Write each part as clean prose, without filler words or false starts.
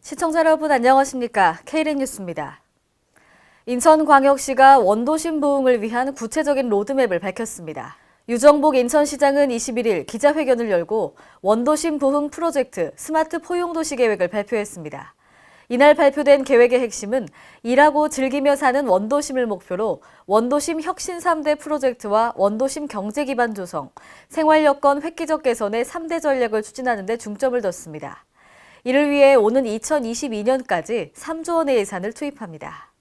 시청자 여러분 안녕하십니까? K랜 뉴스입니다. 인천광역시가 원도심 부흥을 위한 구체적인 로드맵을 밝혔습니다. 유정복 인천시장은 21일 기자회견을 열고 원도심 부흥 프로젝트 스마트 포용도시 계획을 발표했습니다. 이날 발표된 계획의 핵심은 일하고 즐기며 사는 원도심을 목표로 원도심 혁신 3대 프로젝트와 원도심 경제기반 조성, 생활여건 획기적 개선의 3대 전략을 추진하는 데 중점을 뒀습니다. 이를 위해 오는 2022년까지 3조 원의 예산을 투입합니다.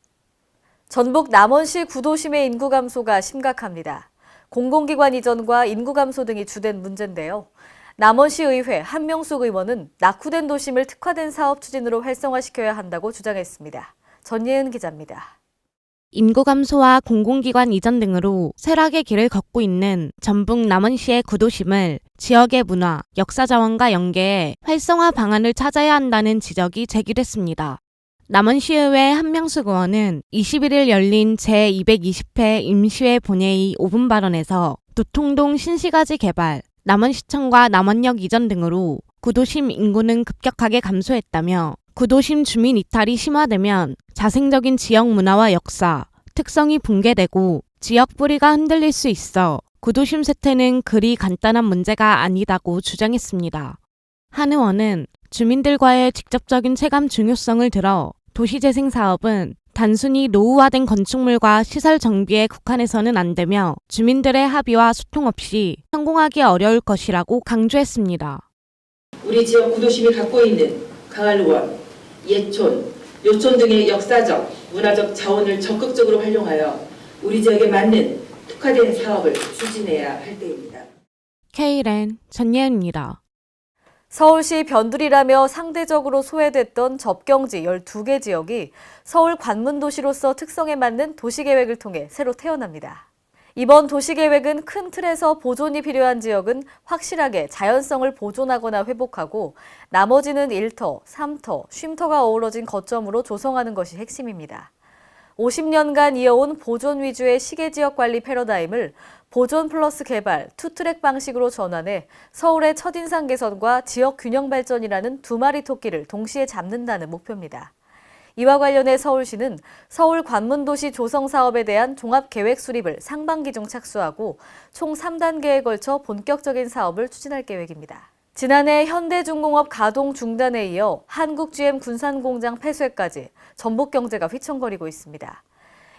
전북 남원시 구도심의 인구 감소가 심각합니다. 공공기관 이전과 인구 감소 등이 주된 문제인데요. 남원시의회 한명숙 의원은 낙후된 도심을 특화된 사업 추진으로 활성화시켜야 한다고 주장했습니다. 전예은 기자입니다. 인구 감소와 공공기관 이전 등으로 쇠락의 길을 걷고 있는 전북 남원시의 구도심을 지역의 문화, 역사 자원과 연계해 활성화 방안을 찾아야 한다는 지적이 제기됐습니다. 남원시의회 한명숙 의원은 21일 열린 제220회 임시회 본회의 5분 발언에서 도통동 신시가지 개발, 남원시청과 남원역 이전 등으로 구도심 인구는 급격하게 감소했다며 구도심 주민 이탈이 심화되면 자생적인 지역 문화와 역사, 특성이 붕괴되고 지역 뿌리가 흔들릴 수 있어 구도심 쇠퇴는 그리 간단한 문제가 아니다고 주장했습니다. 한 의원은 주민들과의 직접적인 체감 중요성을 들어 도시재생 사업은 단순히 노후화된 건축물과 시설 정비에 국한해서는 안 되며 주민들의 합의와 소통 없이 성공하기 어려울 것이라고 강조했습니다. 우리 지역 구도심이 갖고 있는 강할루원, 예촌, 요촌 등의 역사적, 문화적 자원을 적극적으로 활용하여 우리 지역에 맞는 특화된 사업을 추진해야 할 때입니다. K랜 전예은입니다. 서울시 변두리라며 상대적으로 소외됐던 접경지 12개 지역이 서울 관문도시로서 특성에 맞는 도시계획을 통해 새로 태어납니다. 이번 도시계획은 큰 틀에서 보존이 필요한 지역은 확실하게 자연성을 보존하거나 회복하고 나머지는 일터, 삼터, 쉼터가 어우러진 거점으로 조성하는 것이 핵심입니다. 50년간 이어온 보존 위주의 시계지역 관리 패러다임을 보존 플러스 개발, 투트랙 방식으로 전환해 서울의 첫인상 개선과 지역 균형 발전이라는 두 마리 토끼를 동시에 잡는다는 목표입니다. 이와 관련해 서울시는 서울 관문도시 조성 사업에 대한 종합계획 수립을 상반기 중 착수하고 총 3단계에 걸쳐 본격적인 사업을 추진할 계획입니다. 지난해 현대중공업 가동 중단에 이어 한국 GM 군산공장 폐쇄까지 전북 경제가 휘청거리고 있습니다.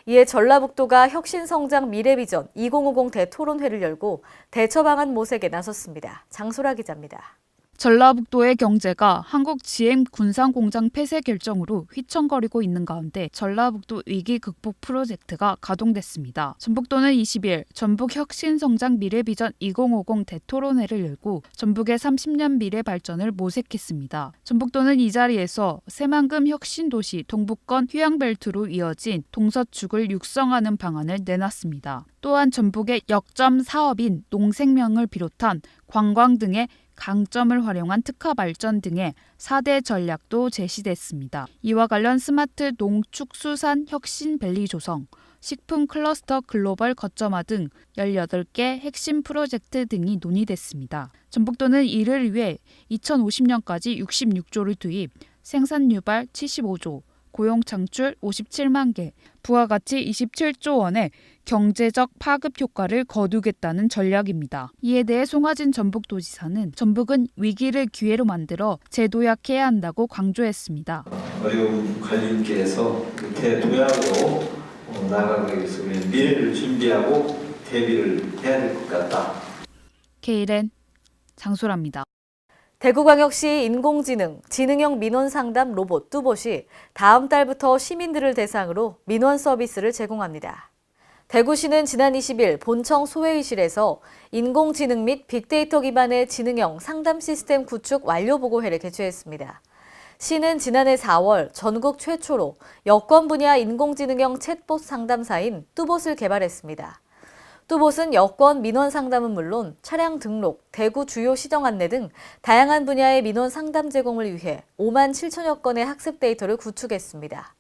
이에 전라북도가 혁신성장 미래비전 2050 대토론회를 열고 대처 방안 모색에 나섰습니다. 장소라 기자입니다. 전라북도의 경제가 한국 GM 군산공장 폐쇄 결정으로 휘청거리고 있는 가운데 전라북도 위기 극복 프로젝트가 가동됐습니다. 전북도는 20일 전북 혁신성장 미래비전 2050 대토론회를 열고 전북의 30년 미래 발전을 모색했습니다. 전북도는 이 자리에서 새만금 혁신도시 동북권 휴양벨트로 이어진 동서축을 육성하는 방안을 내놨습니다. 또한 전북의 역점 사업인 농생명을 비롯한 관광 등의 강점을 활용한 특화 발전 등의 4대 전략도 제시됐습니다. 이와 관련 스마트 농축수산 혁신밸리 조성, 식품 클러스터 글로벌 거점화 등 18개 핵심 프로젝트 등이 논의됐습니다. 전북도는 이를 위해 2050년까지 66조를 투입, 생산 유발 75조, 고용 창출 57만 개, 부가가치 27조 원의 경제적 파급 효과를 거두겠다는 전략입니다. 이에 대해 송하진 전북도지사는 전북은 위기를 기회로 만들어 재도약해야 한다고 강조했습니다. 어려운 관리인께서 대도약으로 나아가기 위해서 미래를 준비하고 대비를 해야 될 것 같다. K랜 장소라입니다. 대구광역시 인공지능, 지능형 민원상담 로봇 뚜봇이 다음 달부터 시민들을 대상으로 민원 서비스를 제공합니다. 대구시는 지난 20일 본청 소회의실에서 인공지능 및 빅데이터 기반의 지능형 상담 시스템 구축 완료 보고회를 개최했습니다. 시는 지난해 4월 전국 최초로 여권 분야 인공지능형 챗봇 상담사인 뚜봇을 개발했습니다. 뚜봇은 여권 민원 상담은 물론 차량 등록, 대구 주요 시정 안내 등 다양한 분야의 민원 상담 제공을 위해 5만 7천여 건의 학습 데이터를 구축했습니다.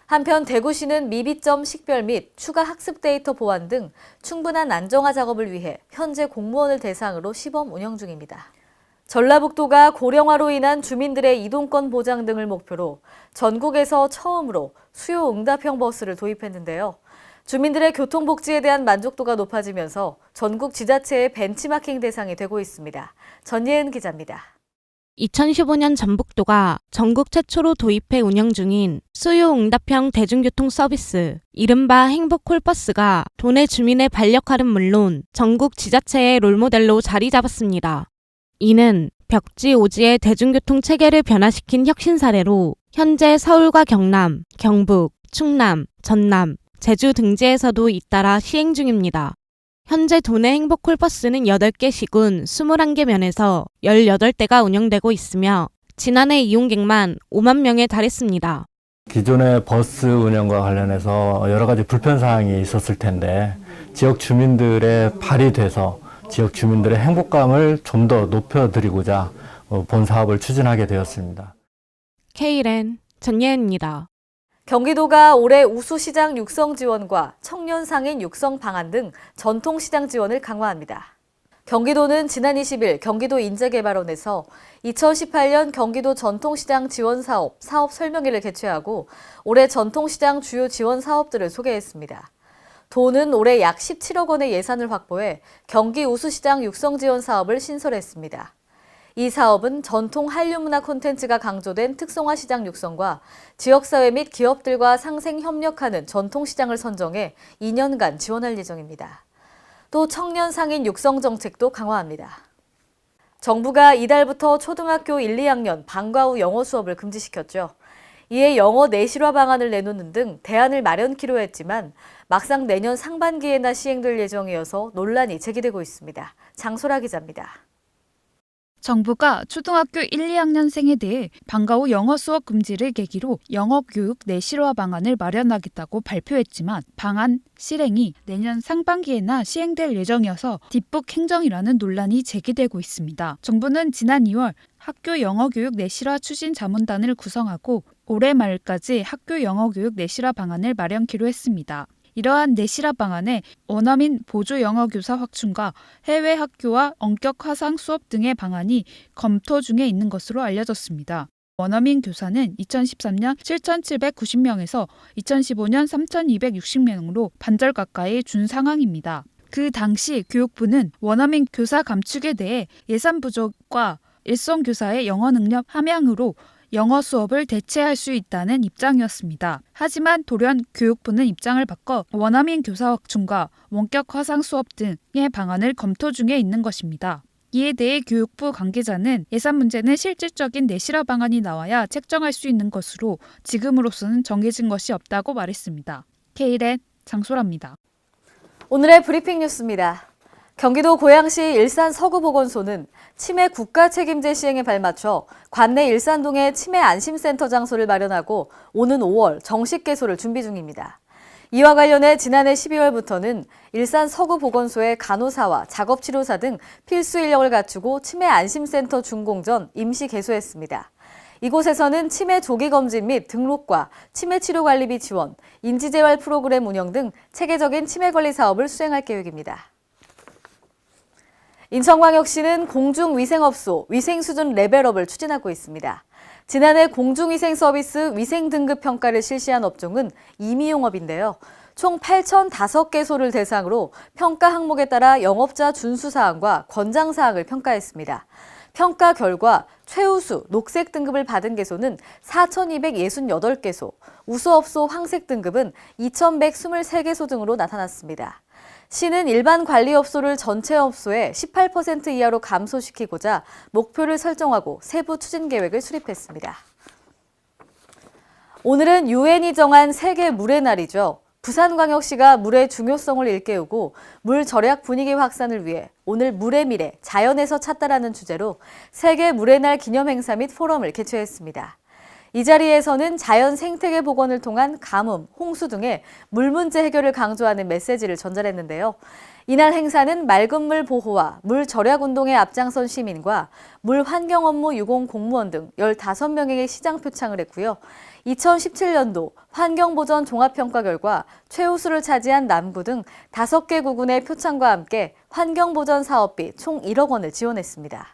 한편 대구시는 미비점 식별 및 추가 학습 데이터 보완 등 충분한 안정화 작업을 위해 현재 공무원을 대상으로 시범 운영 중입니다. 전라북도가 고령화로 인한 주민들의 이동권 보장 등을 목표로 전국에서 처음으로 수요 응답형 버스를 도입했는데요. 주민들의 교통복지에 대한 만족도가 높아지면서 전국 지자체의 벤치마킹 대상이 되고 있습니다. 전예은 기자입니다. 2015년 전북도가 전국 최초로 도입해 운영 중인 수요응답형 대중교통 서비스, 이른바 행복콜버스가 도내 주민의 반역할은 물론 전국 지자체의 롤모델로 자리 잡았습니다. 이는 벽지 오지의 대중교통 체계를 변화시킨 혁신 사례로 현재 서울과 경남, 경북, 충남, 전남, 제주 등지에서도 잇따라 시행 중입니다. 현재 도내 행복콜버스는 8개 시군 21개 면에서 18대가 운영되고 있으며 지난해 이용객만 5만 명에 달했습니다. 기존의 버스 운영과 관련해서 여러 가지 불편사항이 있었을 텐데 지역 주민들의 발휘돼서 지역 주민들의 행복감을 좀 더 높여드리고자 본 사업을 추진하게 되었습니다. K랜 전예은입니다. 경기도가 올해 우수시장 육성 지원과 청년 상인 육성 방안 등 전통시장 지원을 강화합니다. 경기도는 지난 20일 경기도 인재개발원에서 2018년 경기도 전통시장 지원 사업 설명회를 개최하고 올해 전통시장 주요 지원 사업들을 소개했습니다. 도는 올해 약 17억 원의 예산을 확보해 경기 우수시장 육성 지원 사업을 신설했습니다. 이 사업은 전통 한류문화 콘텐츠가 강조된 특성화 시장 육성과 지역사회 및 기업들과 상생 협력하는 전통시장을 선정해 2년간 지원할 예정입니다. 또 청년 상인 육성 정책도 강화합니다. 정부가 이달부터 초등학교 1, 2학년 방과 후 영어 수업을 금지시켰죠. 이에 영어 내실화 방안을 내놓는 등 대안을 마련키로 했지만 막상 내년 상반기에나 시행될 예정이어서 논란이 제기되고 있습니다. 장소라 기자입니다. 정부가 초등학교 1, 2학년생에 대해 방과 후 영어 수업 금지를 계기로 영어 교육 내실화 방안을 마련하겠다고 발표했지만 방안 실행이 내년 상반기에나 시행될 예정이어서 뒷북 행정이라는 논란이 제기되고 있습니다. 정부는 지난 2월 학교 영어 교육 내실화 추진 자문단을 구성하고 올해 말까지 학교 영어 교육 내실화 방안을 마련키로 했습니다. 이러한 내실화 방안에 원어민 보조 영어 교사 확충과 해외 학교와 원격 화상 수업 등의 방안이 검토 중에 있는 것으로 알려졌습니다. 원어민 교사는 2013년 7,790명에서 2015년 3,260명으로 반절 가까이 준 상황입니다. 그 당시 교육부는 원어민 교사 감축에 대해 예산 부족과 일선 교사의 영어 능력 함양으로 영어 수업을 대체할 수 있다는 입장이었습니다. 하지만 돌연 교육부는 입장을 바꿔 원어민 교사 확충과 원격 화상 수업 등의 방안을 검토 중에 있는 것입니다. 이에 대해 교육부 관계자는 예산 문제는 실질적인 내실화 방안이 나와야 책정할 수 있는 것으로 지금으로서는 정해진 것이 없다고 말했습니다. K랜 장소라입니다. 오늘의 브리핑 뉴스입니다. 경기도 고양시 일산 서구보건소는 치매 국가 책임제 시행에 발맞춰 관내 일산동에 치매 안심센터 장소를 마련하고 오는 5월 정식 개소를 준비 중입니다. 이와 관련해 지난해 12월부터는 일산 서구보건소의 간호사와 작업치료사 등 필수 인력을 갖추고 치매 안심센터 준공 전 임시 개소했습니다. 이곳에서는 치매 조기 검진 및 등록과 치매 치료 관리비 지원, 인지재활 프로그램 운영 등 체계적인 치매 관리 사업을 수행할 계획입니다. 인천광역시는 공중위생업소 위생수준 레벨업을 추진하고 있습니다. 지난해 공중위생 서비스 위생등급 평가를 실시한 업종은 임의용업인데요. 총 8,005개소를 대상으로 평가 항목에 따라 영업자 준수사항과 권장사항을 평가했습니다. 평가 결과 최우수 녹색 등급을 받은 개소는 4,268개소, 우수업소 황색 등급은 2,123개소 등으로 나타났습니다. 시는 일반 관리업소를 전체 업소의 18% 이하로 감소시키고자 목표를 설정하고 세부 추진 계획을 수립했습니다. 오늘은 유엔이 정한 세계 물의 날이죠. 부산광역시가 물의 중요성을 일깨우고 물 절약 분위기 확산을 위해 오늘 물의 미래, 자연에서 찾다라는 주제로 세계 물의 날 기념 행사 및 포럼을 개최했습니다. 이 자리에서는 자연 생태계 복원을 통한 가뭄, 홍수 등의 물 문제 해결을 강조하는 메시지를 전달했는데요. 이날 행사는 맑은 물 보호와 물 절약 운동에 앞장선 시민과 물 환경 업무 유공 공무원 등 15명에게 시장 표창을 했고요. 2017년도 환경보전 종합평가 결과 최우수를 차지한 남구 등 5개 구군의 표창과 함께 환경보전 사업비 총 1억 원을 지원했습니다.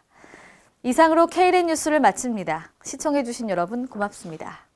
이상으로 K-랜 뉴스를 마칩니다. 시청해주신 여러분 고맙습니다.